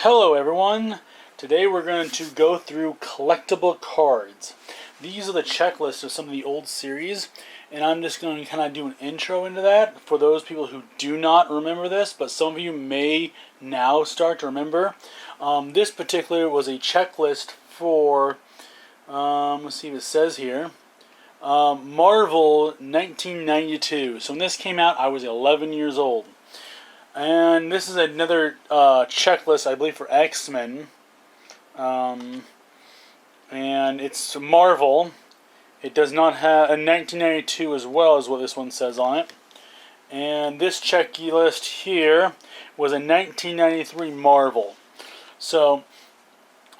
Hello everyone! Today we're going to go through collectible cards. These are the checklists of some of the old series, and I'm just going to kind of do an intro into that for those people who do not remember this, but some of you may now start to remember. This particular was a checklist for, let's see what it says here, Marvel 1992. So when this came out, I was 11 years old. And this is another checklist, I believe, for X-Men. And it's Marvel. It does not have a 1992 as well as what this one says on it. And this checklist here was a 1993 Marvel. So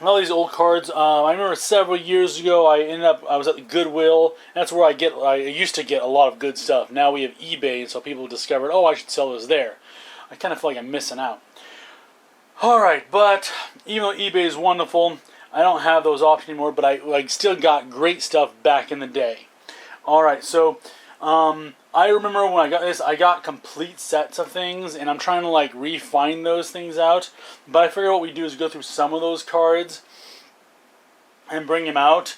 all these old cards. I remember several years ago I was at the Goodwill. That's where I used to get a lot of good stuff. Now we have eBay, so people discovered, oh, I should sell this there. I kind of feel like I'm missing out. Alright, but even though eBay is wonderful, I don't have those options anymore, but I still got great stuff back in the day. Alright, so I remember when I got this, I got complete sets of things, and I'm trying to refine those things out. But I figure what we do is go through some of those cards and bring them out.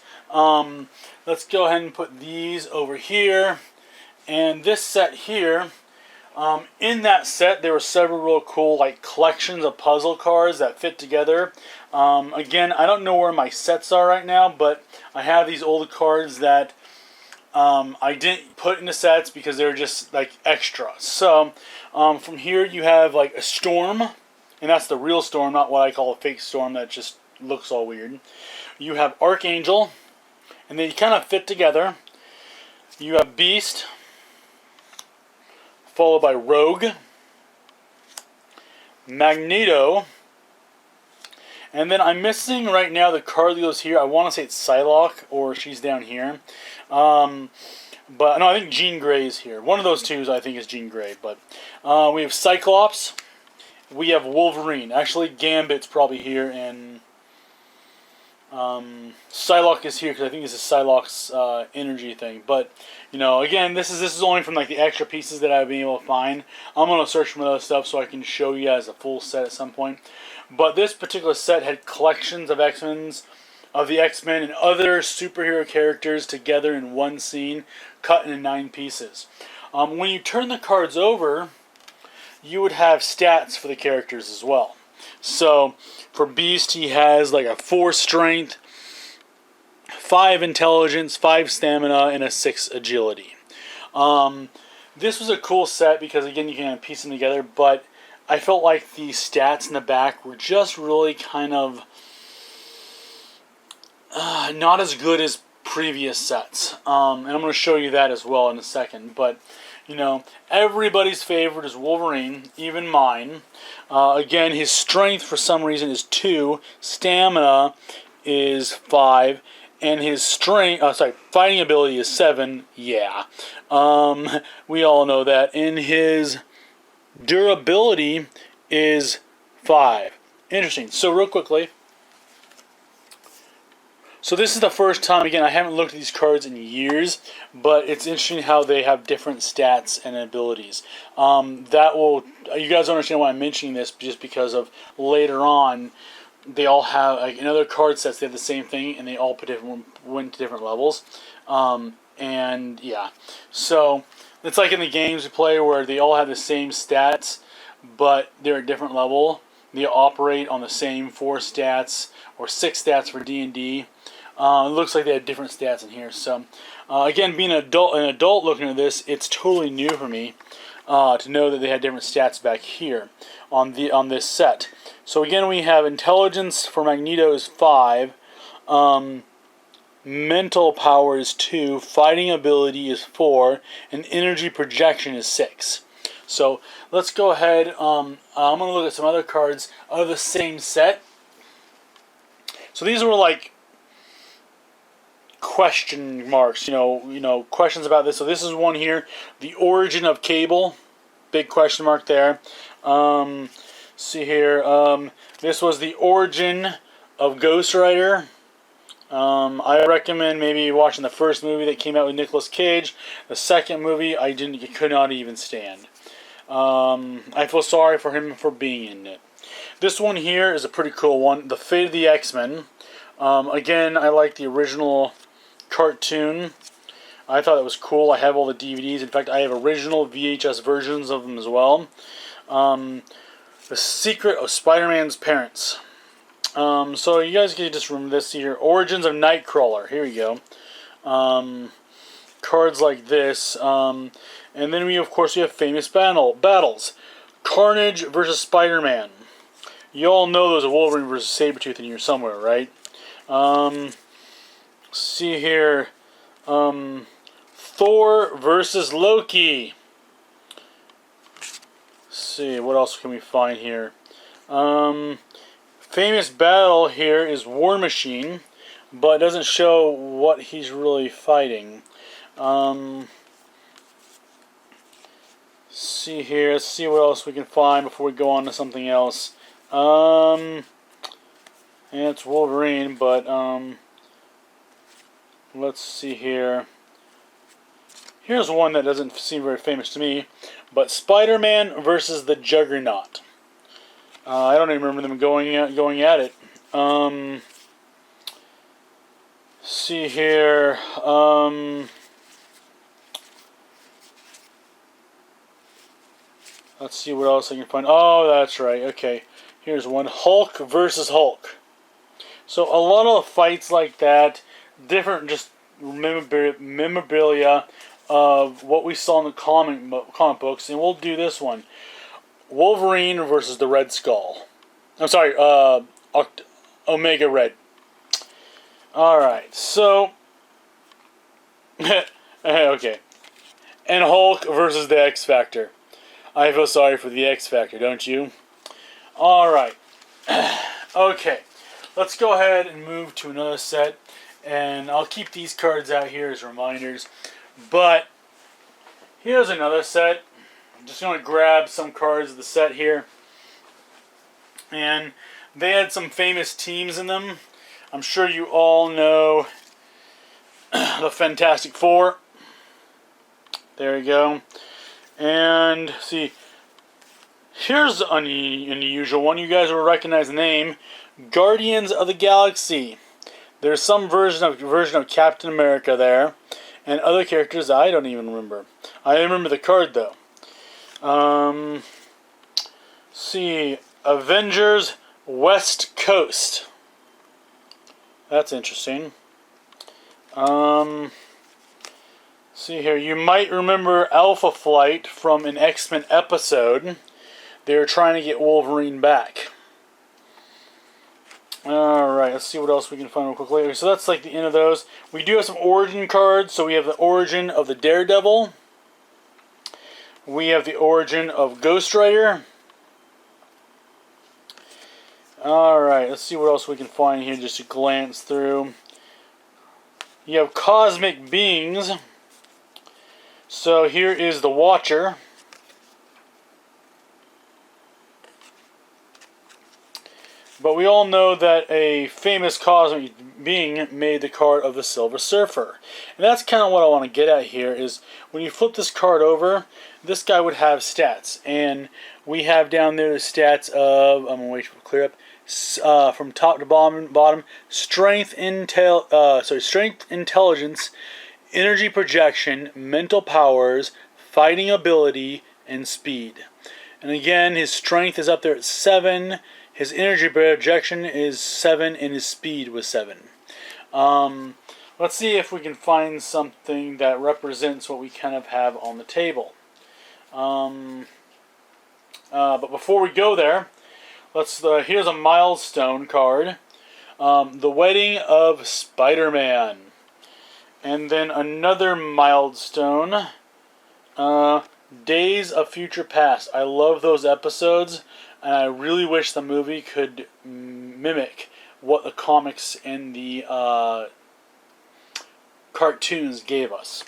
Let's go ahead and put these over here. And this set here, in that set, there were several real cool collections of puzzle cards that fit together. Again, I don't know where my sets are right now, but I have these old cards that I didn't put into sets because they're just extra. So from here you have a Storm, and that's the real Storm, not what I call a fake Storm that just looks all weird. You have Archangel, and they kind of fit together. You have Beast, followed by Rogue, Magneto, and then I'm missing right now the card that goes here. I want to say it's Psylocke, or she's down here. But no, I think Jean Grey is here. One of those two I think is Jean Grey. But we have Cyclops, we have Wolverine. Actually, Gambit's probably here, and Psylocke is here because I think this is Psylocke's energy thing. But again, this is only from the extra pieces that I've been able to find. I'm gonna search for other stuff so I can show you guys a full set at some point. But this particular set had collections of the X-Men and other superhero characters together in one scene, cut into 9 pieces. When you turn the cards over, you would have stats for the characters as well. So for Beast, he has a 4 strength, 5 intelligence, 5 stamina, and a 6 agility. This was a cool set because again you can piece them together, but I felt like the stats in the back were just really kind of not as good as previous sets. And I'm going to show you that as well in a second. But everybody's favorite is Wolverine, even mine. Again, his strength for some reason is 2, stamina is 5, and his fighting ability is 7. Yeah, we all know that. And his durability is 5. Interesting. So real quickly. So this is the first time, again, I haven't looked at these cards in years, but it's interesting how they have different stats and abilities. You guys don't understand why I'm mentioning this, just because of later on, they all have, in other card sets, they have the same thing, and they all went to different levels. And yeah, so it's like in the games we play where they all have the same stats, but they're a different level. They operate on the same 4 stats, or 6 stats for D&D. It looks like they have different stats in here. So, again, being an adult looking at this, it's totally new for me to know that they had different stats back here on this set. So again, we have intelligence for Magneto is 5, mental power is 2, fighting ability is 4, and energy projection is 6. So let's go ahead. I'm going to look at some other cards of the same set. So these were question marks, questions about this. So this is one here, the origin of Cable, big question mark there. See here, this was the origin of Ghost Rider. I recommend maybe watching the first movie that came out with Nicolas Cage. The second movie I could not even stand. I feel sorry for him for being in it. This one here is a pretty cool one. The Fate of the X-Men. Again, I like the original cartoon. I thought it was cool. I have all the DVDs. In fact, I have original VHS versions of them as well. The Secret of Spider-Man's Parents. So you guys can just remember this here. Origins of Nightcrawler. Here we go. Cards like this. And then we, of course, we have famous battles. Carnage versus Spider-Man. You all know there's a Wolverine versus Sabretooth in here somewhere, right? See here. Thor versus Loki. Let's see, what else can we find here? Famous battle here is War Machine, but it doesn't show what he's really fighting. See here, let's see what else we can find before we go on to something else. Yeah, it's Wolverine, but let's see here. Here's one that doesn't seem very famous to me, but Spider-Man versus the Juggernaut. I don't even remember them going at it. See here. Let's see what else I can find. Oh, that's right. Okay, here's one. Hulk versus Hulk. So a lot of fights like that, different just memorabilia of what we saw in the comic books, and we'll do this one. Wolverine versus the Red Skull. I'm sorry, Omega Red. Alright, so... okay. And Hulk versus the X-Factor. I feel sorry for the X-Factor, don't you? Alright. Okay. Let's go ahead and move to another set. And I'll keep these cards out here as reminders. But here's another set. I'm just going to grab some cards of the set here. And they had some famous teams in them. I'm sure you all know the Fantastic Four. There you go. And see, here's an unusual one. You guys will recognize the name. Guardians of the Galaxy. There's some version of Captain America there. And other characters I don't even remember. I remember the card though. See, Avengers West Coast. That's interesting. See here, you might remember Alpha Flight from an X-Men episode. They were trying to get Wolverine back. Alright, let's see what else we can find real quickly. So that's like the end of those. We do have some origin cards. So we have the origin of the Daredevil. We have the origin of Ghost Rider. Alright, let's see what else we can find here just to glance through. You have Cosmic Beings. So here is the Watcher. But we all know that a famous cosmic being made the card of the Silver Surfer. And that's kind of what I want to get at here is when you flip this card over, this guy would have stats. And we have down there the stats of, I'm going to wait for it to clear up, from top to bottom, strength, intelligence, energy projection, mental powers, fighting ability, and speed. And again, his strength is up there at 7. His energy projection is 7, and his speed was 7. Let's see if we can find something that represents what we kind of have on the table. But before we go there, here's a milestone card. The Wedding of Spider-Man. And then another milestone. Days of Future Past. I love those episodes. And I really wish the movie could mimic what the comics and the cartoons gave us.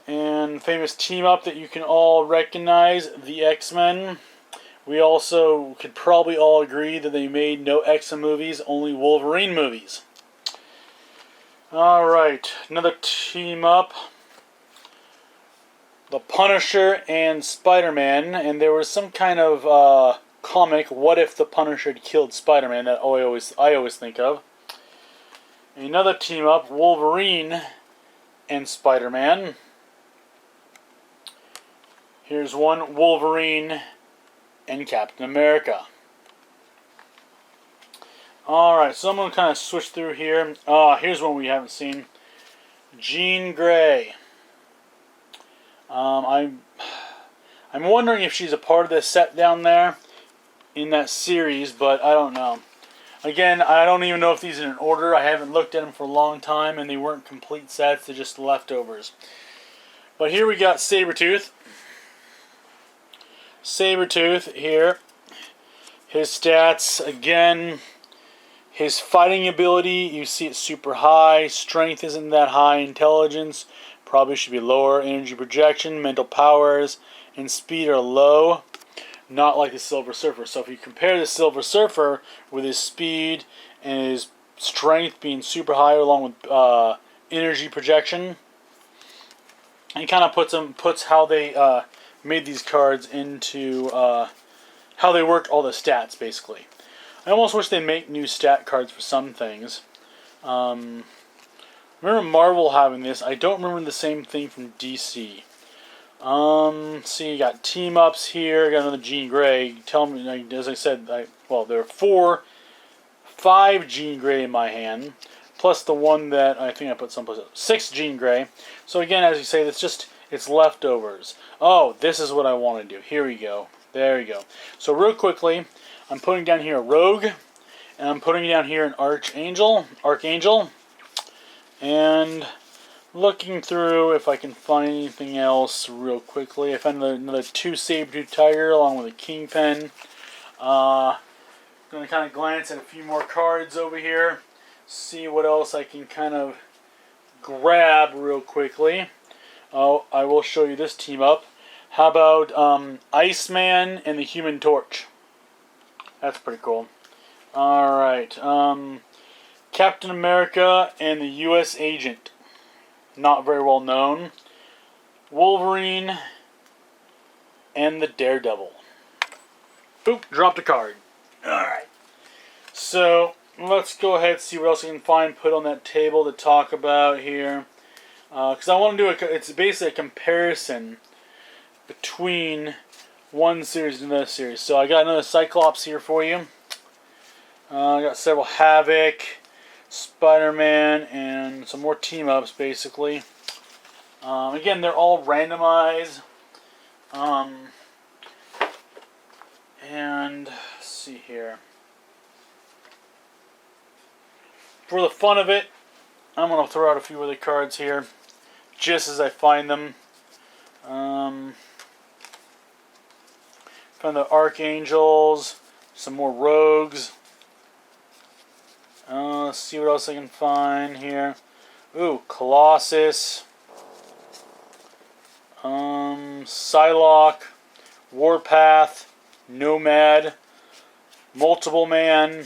And famous team up that you can all recognize, the X-Men. We also could probably all agree that they made no X-Men movies, only Wolverine movies. Alright, another team up. The Punisher and Spider-Man, and there was some kind of comic What If the Punisher Had Killed Spider-Man that I always think of. Another team up, Wolverine and Spider-Man. Here's one, Wolverine and Captain America. Alright, so I'm going to kind of switch through here. Here's one we haven't seen. Jean Grey. I'm wondering if she's a part of this set down there in that series, but I don't know. Again, I don't even know if these are in order. I haven't looked at them for a long time, and they weren't complete sets. They're just leftovers. But here we got Sabretooth. Sabretooth here. His stats, again, his fighting ability, you see it's super high. Strength isn't that high. Intelligence probably should be lower. Energy projection, mental powers, and speed are low. Not like the Silver Surfer. So if you compare the Silver Surfer with his speed and his strength being super high along with energy projection, it kind of puts how they made these cards into how they work all the stats, basically. I almost wish they make new stat cards for some things. Remember Marvel having this. I don't remember the same thing from DC. See, you got team ups here. Got another Jean Grey. Tell me, as I said, there are 5 Jean Grey in my hand, plus the one that I think I put someplace else. 6 Jean Grey. So again, as you say, it's leftovers. Oh, this is what I want to do. Here we go. There you go. So real quickly, I'm putting down here a Rogue, and I'm putting down here an Archangel, and looking through if I can find anything else real quickly. I found another 2 Sabretooth Tiger along with a Kingpin. Going to kind of glance at a few more cards over here, see what else I can kind of grab real quickly. Oh, I will show you this team up. How about Iceman and the Human Torch? That's pretty cool. Alright, Captain America and the U.S. Agent. Not very well known. Wolverine and the Daredevil. Boop, dropped a card. Alright. So, let's go ahead and see what else we can find, put on that table to talk about here. Because I want to do it's basically a comparison between one series and another series. So I got another Cyclops here for you. I got several Havoc, Spider-Man, and some more team-ups, basically. Again, they're all randomized. And, let's see here. For the fun of it, I'm going to throw out a few other cards here, just as I find them. Found the Archangels, some more Rogues. Let's see what else I can find here. Ooh, Colossus, Psylocke, Warpath, Nomad, Multiple Man,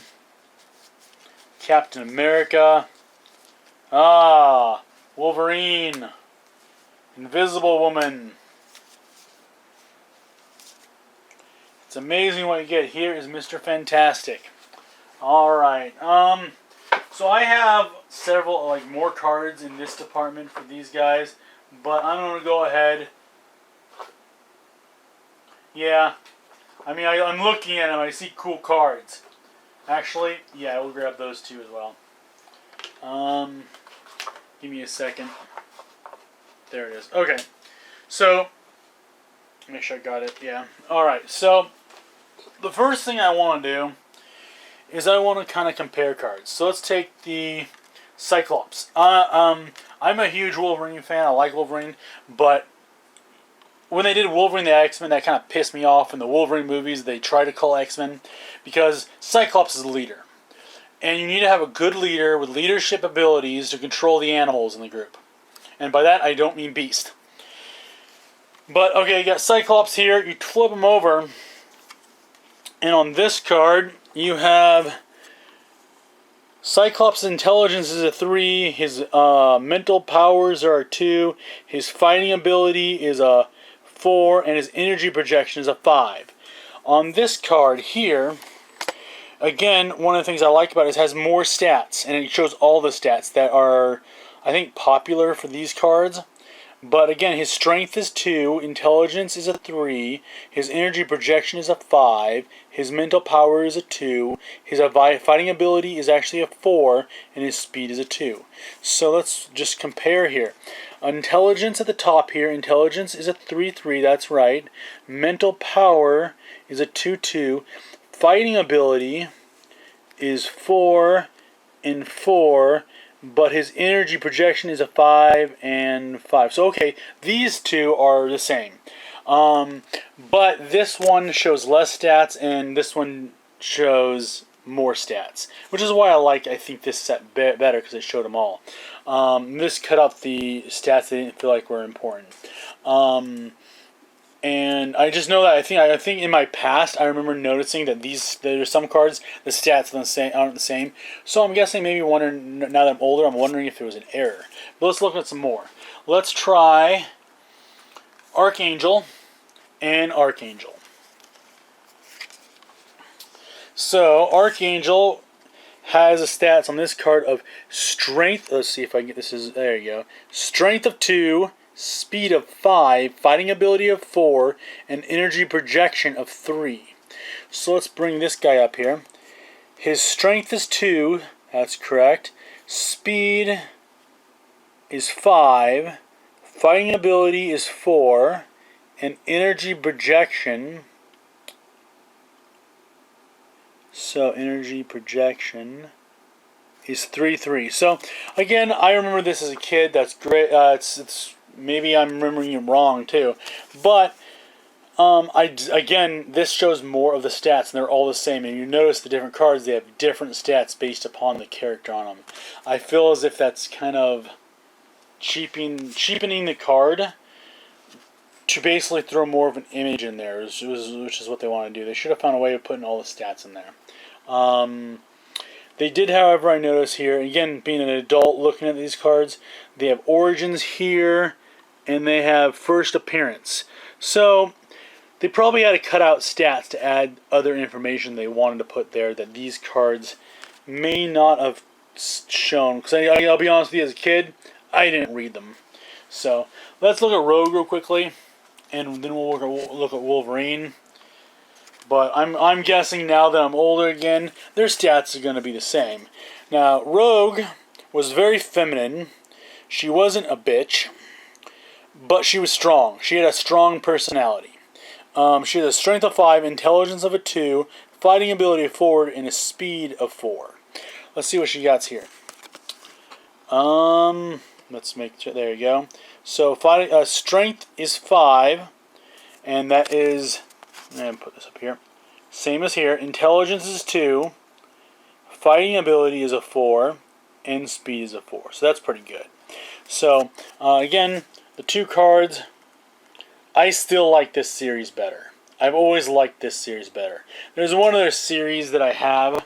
Captain America, Wolverine, Invisible Woman. It's amazing what you get. Here is Mr. Fantastic. Alright, so I have several, more cards in this department for these guys, but I'm going to go ahead. Yeah, I mean, I'm looking at them, I see cool cards. Actually, yeah, we'll grab those two as well. Give me a second. There it is. Okay, so, make sure I got it, yeah. Alright, so, the first thing I want to do is I want to kind of compare cards. So let's take the Cyclops. I'm a huge Wolverine fan. I like Wolverine, but when they did Wolverine the X-Men, that kind of pissed me off. In the Wolverine movies, they try to call X-Men because Cyclops is the leader. And you need to have a good leader with leadership abilities to control the animals in the group. And by that, I don't mean Beast. But, okay, you got Cyclops here. You flip him over. And on this card, you have Cyclops' intelligence is a 3, his mental powers are a 2, his fighting ability is a 4, and his energy projection is a 5. On this card here, again, one of the things I like about it is it has more stats, and it shows all the stats that are, I think, popular for these cards. But again, his strength is 2, intelligence is a 3, his energy projection is a 5, his mental power is a 2, his fighting ability is actually a 4, and his speed is a 2. So let's just compare here. Intelligence at the top here, intelligence is a 3-3, that's right. Mental power is a 2-2. Fighting ability is 4 and 4. But his energy projection is a 5 and 5. So, okay, these two are the same. But this one shows less stats, and this one shows more stats. Which is why I think this set better, because it showed them all. This cut out the stats that I didn't feel like were important. And I just know that I think in my past I remember noticing that there's some cards the stats aren't the same. So I'm guessing maybe wondering now that I'm older, I'm wondering if there was an error. But let's look at some more. Let's try Archangel and Archangel. So Archangel has a stats on this card of strength. Let's see if I can get this. There you go. Strength of 2. Speed of 5, fighting ability of 4, and energy projection of 3. So let's bring this guy up here. His strength is 2, that's correct. Speed is 5, fighting ability is 4, and energy projection. So energy projection is 3-3. So again, I remember this as a kid. That's great. It's maybe I'm remembering it wrong too, but again, this shows more of the stats, and they're all the same. And you notice the different cards; they have different stats based upon the character on them. I feel as if that's kind of cheapening the card to basically throw more of an image in there, which is what they want to do. They should have found a way of putting all the stats in there. They did, however, I notice here, again, being an adult looking at these cards, they have origins here, and they have first appearance. So they probably had to cut out stats to add other information they wanted to put there that these cards may not have shown. Because I'll be honest with you, as a kid, I didn't read them. So let's look at Rogue real quickly, and then we'll look at Wolverine. But I'm guessing now that I'm older again, their stats are going to be the same. Now, Rogue was very feminine. She wasn't a bitch, but she was strong. She had a strong personality. She had a strength of 5, intelligence of a 2, fighting ability of 4, and a speed of 4. Let's see what she got here. Let's make sure. There you go. So strength is 5, and that is. I'm going to put this up here. Same as here. Intelligence is 2. Fighting ability is a 4. And speed is a 4. So that's pretty good. So, again, the two cards, I still like this series better. I've always liked this series better. There's one other series that I have.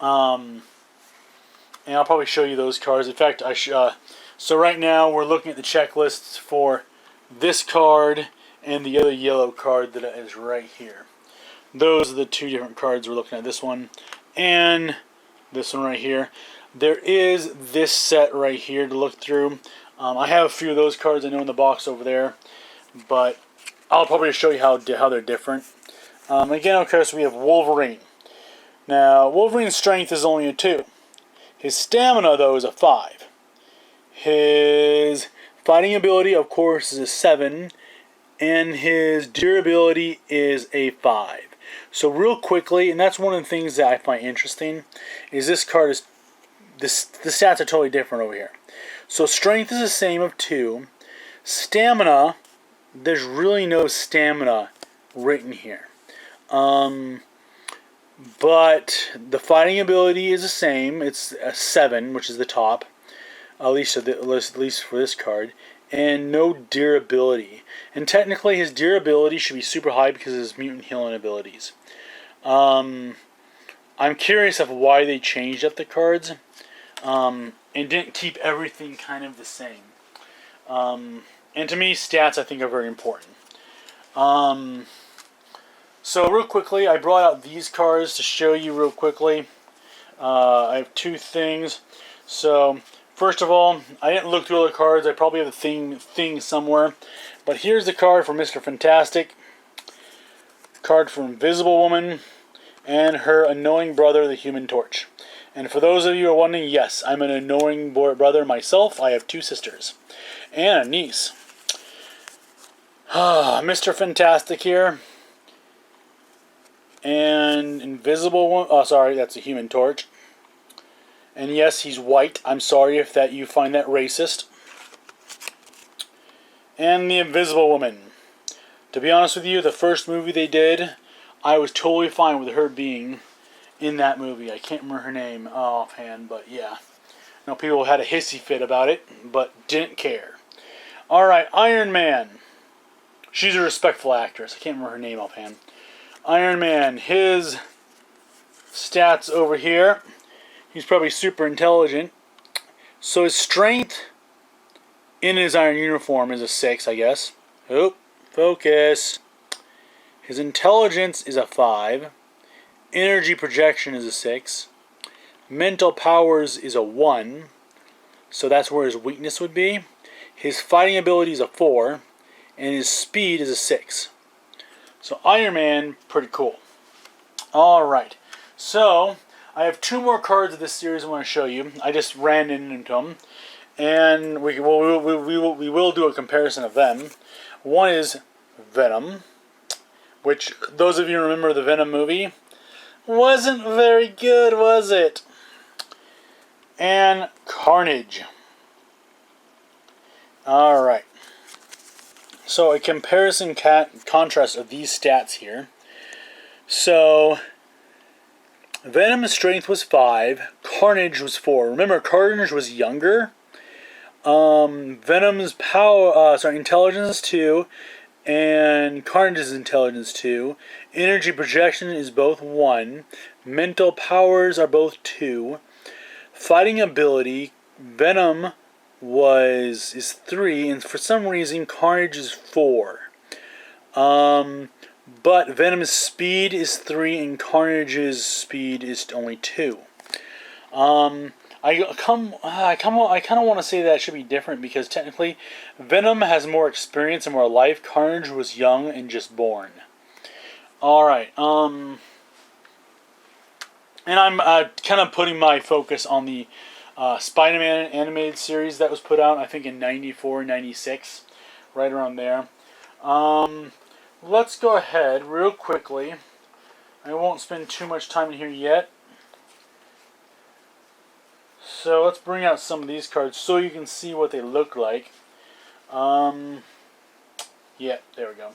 And I'll probably show you those cards. In fact, so right now we're looking at the checklists for this card and the other yellow card that is right here. Those are the two different cards we're looking at. This one and this one right here. There is this set right here to look through. I have a few of those cards I know in the box over there, but I'll probably show you how they're different. Again, of course, we have Wolverine. Now, Wolverine's strength is only a 2. His stamina, though, is a 5. His fighting ability, of course, is a 7. And his durability is a 5. So real quickly, and that's one of the things that I find interesting, is this card is the stats are totally different over here. So strength is the same of 2. Stamina, there's really no stamina written here. But the fighting ability is the same. It's a 7, which is the top, at least for this card. And no durability. And technically his durability should be super high because of his mutant healing abilities. I'm curious of why they changed up the cards and didn't keep everything kind of the same. And to me, stats I think are very important. So real quickly, I brought out these cards to show you real quickly. I have two things. So first of all, I didn't look through all the cards. I probably have the thing somewhere. But here's the card for Mr. Fantastic. Card for Invisible Woman. And her annoying brother, the Human Torch. And for those of you who are wondering, yes, I'm an annoying brother myself. I have two sisters. And a niece. Mr. Fantastic here. And Invisible Woman. Oh, sorry, that's a Human Torch. And yes, he's white. I'm sorry if you find that racist. And the Invisible Woman. To be honest with you, the first movie they did, I was totally fine with her being in that movie. I can't remember her name offhand, but yeah. I know people had a hissy fit about it, but didn't care. Alright, Iron Man. She's a respectful actress. I can't remember her name offhand. Iron Man, his stats over here. He's probably super intelligent. So his strength in his iron uniform is a 6, I guess. Oh, focus. His intelligence is a 5. Energy projection is a 6. Mental powers is a 1. So that's where his weakness would be. His fighting ability is a 4. And his speed is a 6. So Iron Man, pretty cool. Alright. So, I have two more cards of this series I want to show you. I just ran into them. And we will do a comparison of them. One is Venom. Which, those of you who remember the Venom movie, wasn't very good, was it? And Carnage. Alright. So a comparison contrast of these stats here. So Venom's strength was 5, Carnage was 4. Remember, Carnage was younger. Venom's intelligence is 2, and Carnage's intelligence 2. Energy projection is both 1. Mental powers are both 2. Fighting ability, Venom is 3, and for some reason Carnage is 4. But Venom's speed is 3 and Carnage's speed is only 2. I kind of want to say that it should be different because technically Venom has more experience and more life. Carnage was young and just born. Alright, and I'm kind of putting my focus on the Spider-Man animated series that was put out, I think in 94, 96, right around there. Let's go ahead real quickly. I won't spend too much time in here yet. So let's bring out some of these cards so you can see what they look like. Yeah, there we go.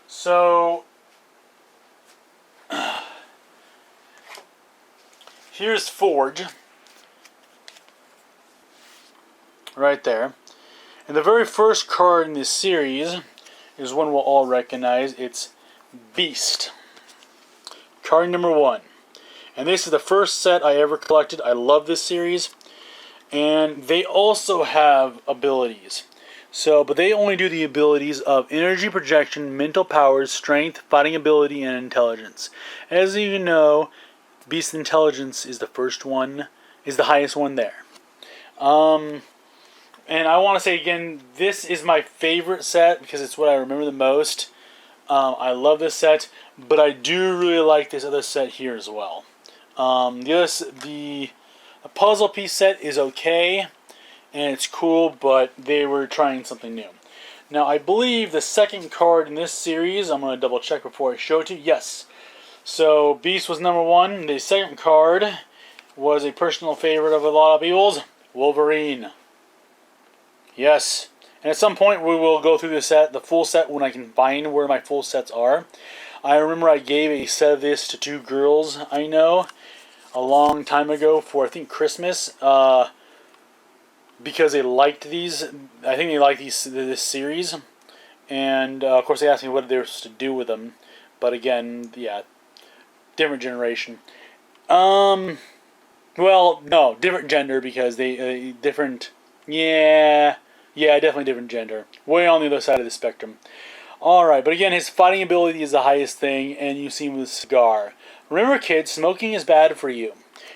So here's Forge. Right there. And the very first card in this series is one we'll all recognize. It's Beast. Card number 1. And this is the first set I ever collected. I love this series. And they also have abilities. But they only do the abilities of energy projection, mental powers, strength, fighting ability, and intelligence. As you know, Beast's intelligence is the first one, is the highest one there. And I want to say again, this is my favorite set because it's what I remember the most. I love this set, but I do really like this other set here as well. The puzzle piece set is okay, and it's cool, but they were trying something new. Now, I believe the second card in this series, I'm going to double check before I show it to you. Yes. So, Beast was number 1. The second card was a personal favorite of a lot of people's, Wolverine. Yes. And at some point we will go through the full set when I can find where my full sets are. I remember I gave a set of this to 2 girls I know a long time ago for, I think, Christmas. Because they liked these. I think they liked this series. And, of course, they asked me what they were supposed to do with them. But again, yeah, different generation. Well, no, different gender because they, different... Yeah, definitely different gender. Way on the other side of the spectrum. Alright, but again, his fighting ability is the highest thing, and you see him with a cigar. Remember, kids, smoking is bad for you,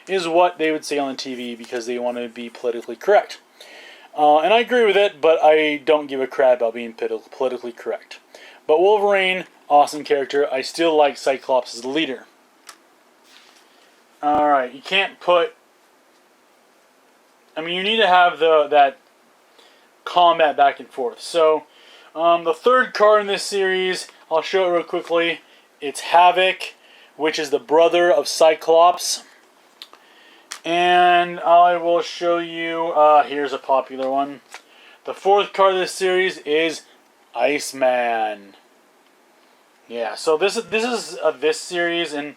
is what they would say on the TV because they want to be politically correct. And I agree with it, but I don't give a crap about being politically correct. But Wolverine, awesome character. I still like Cyclops as the leader. Alright, you can't put... I mean, you need to have that combat back and forth. So, the third card in this series, I'll show it real quickly. It's Havoc, which is the brother of Cyclops. And I will show you, here's a popular one. The fourth card of this series is Iceman. Yeah, so this is this series, and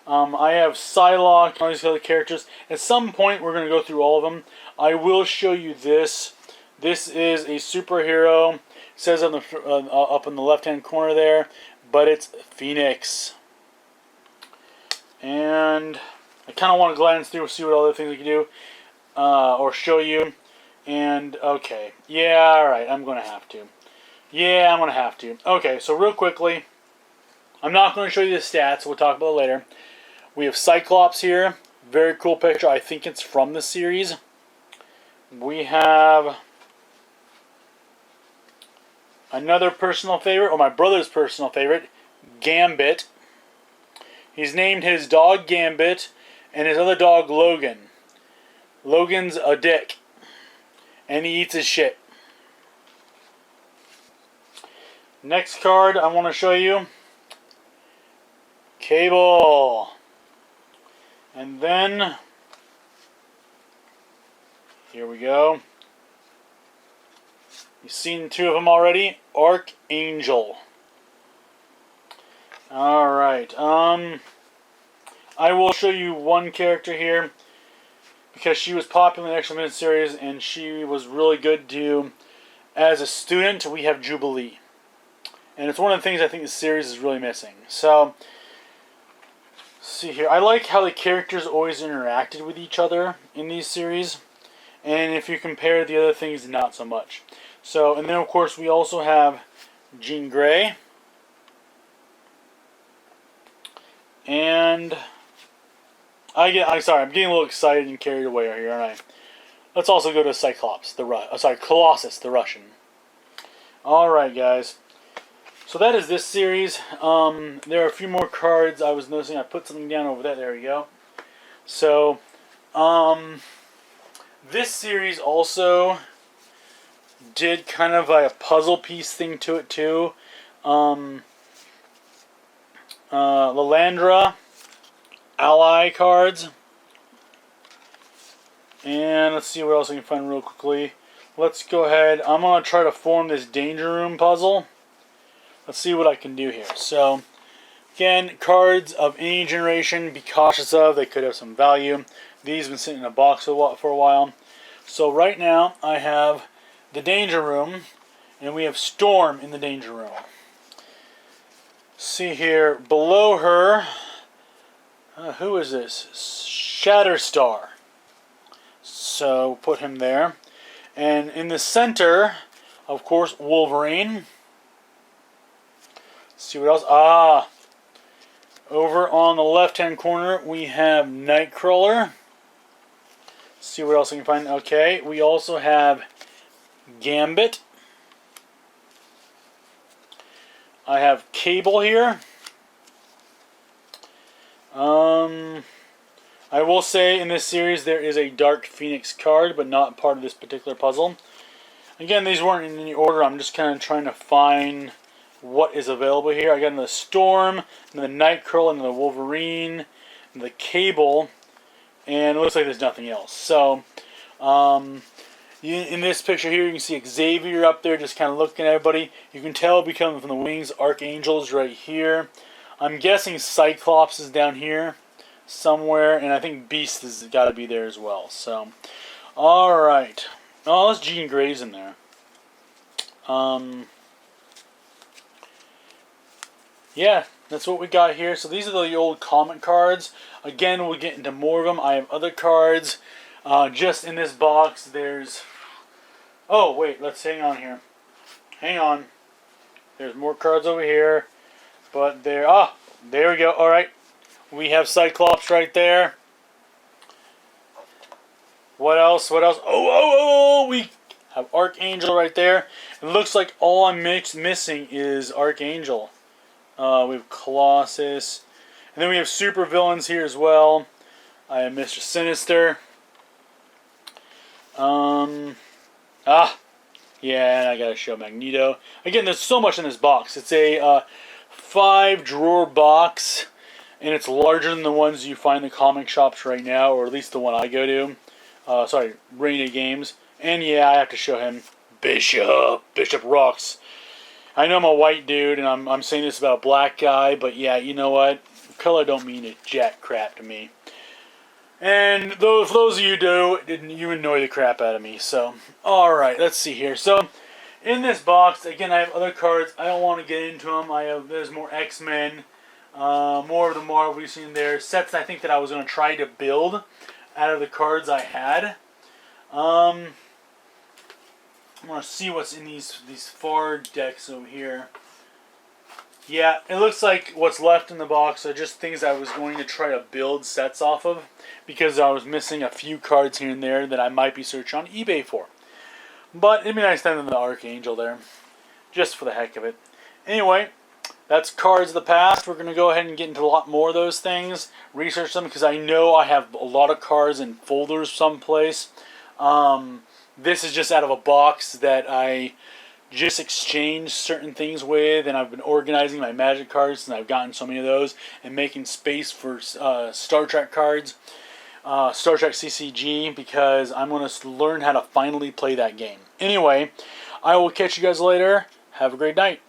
I have Psylocke and all these other characters. At some point, we're going to go through all of them. I will show you this. This is a superhero. It says on the up in the left-hand corner there, but it's Phoenix. And I kind of want to glance through and see what other things we can do, or show you. And, okay. Yeah, alright, I'm going to have to. Yeah, I'm going to have to. Okay, so real quickly, I'm not going to show you the stats. We'll talk about it later. We have Cyclops here. Very cool picture. I think it's from the series. We have another personal favorite, or my brother's personal favorite, Gambit. He's named his dog Gambit and his other dog Logan. Logan's a dick. And he eats his shit. Next card I want to show you. Cable. And then, here we go. You've seen two of them already. Archangel. Alright, I will show you one character here because she was popular in the X-Men series and she was really good to... As a student, we have Jubilee. And it's one of the things I think the series is really missing. So, see here. I like how the characters always interacted with each other in these series. And if you compare the other things, not so much. So, and then of course we also have Jean Grey. And I'm getting a little excited and carried away here, aren't I? Let's also go to Cyclops, Colossus, the Russian. Alright, guys. So that is this series. There are a few more cards. I was noticing I put something down over there. There we go. So, this series also did kind of like a puzzle piece thing to it too. Lilandra ally cards. And let's see what else I can find real quickly. Let's go ahead. I'm going to try to form this Danger Room puzzle. Let's see what I can do here. So, again, cards of any generation, be cautious of. They could have some value. These have been sitting in a box for a while. So right now, I have the Danger Room, and we have Storm in the Danger Room. See here, below her, who is this? Shatterstar. So, put him there. And in the center, of course, Wolverine. Let's see what else? Over on the left-hand corner, we have Nightcrawler. Let's see what else I can find. Okay, we also have Gambit. I have Cable here. I will say in this series there is a Dark Phoenix card, but not part of this particular puzzle. Again, these weren't in any order. I'm just kind of trying to find what is available here. I got the Storm, and the Nightcrawler, and the Wolverine, and the Cable, and it looks like there's nothing else. So, in this picture here, you can see Xavier up there just kind of looking at everybody. You can tell coming from the wings, Archangel's right here. I'm guessing Cyclops is down here somewhere, and I think Beast has got to be there as well. So, alright. Oh, that's Jean Grey's in there. Yeah, that's what we got here. So these are the old comic cards. Again, we'll get into more of them. I have other cards. Just in this box, there's... Oh, wait, let's hang on here. Hang on. There's more cards over here. But there we go. Alright. We have Cyclops right there. What else? What else? Oh, we have Archangel right there. It looks like all I'm missing is Archangel. We have Colossus. And then we have super villains here as well. I have Mr. Sinister. Yeah, and I gotta show Magneto. Again, there's so much in this box. It's a 5-drawer box, and it's larger than the ones you find in the comic shops right now, or at least the one I go to. Sorry, Rainy Games. And yeah, I have to show him Bishop. Bishop rocks. I know I'm a white dude, and I'm saying this about a black guy, but yeah, you know what? Color don't mean a jack crap to me. And for those of you who do, you annoy the crap out of me. So, alright, let's see here. So, in this box, again, I have other cards. I don't want to get into them. There's more X-Men, more of the Marvel we've seen there. Sets I think that I was going to try to build out of the cards I had. I want to see what's in these far decks over here. Yeah, it looks like what's left in the box are just things I was going to try to build sets off of, because I was missing a few cards here and there that I might be searching on eBay for. But it'd be nice to have the Archangel there, just for the heck of it. Anyway, that's Cards of the Past. We're going to go ahead and get into a lot more of those things, research them, because I know I have a lot of cards in folders someplace. This is just out of a box that I just exchanged certain things with, and I've been organizing my Magic cards, and I've gotten so many of those, and making space for Star Trek cards, Star Trek CCG, because I'm going to learn how to finally play that game. Anyway, I will catch you guys later. Have a great night.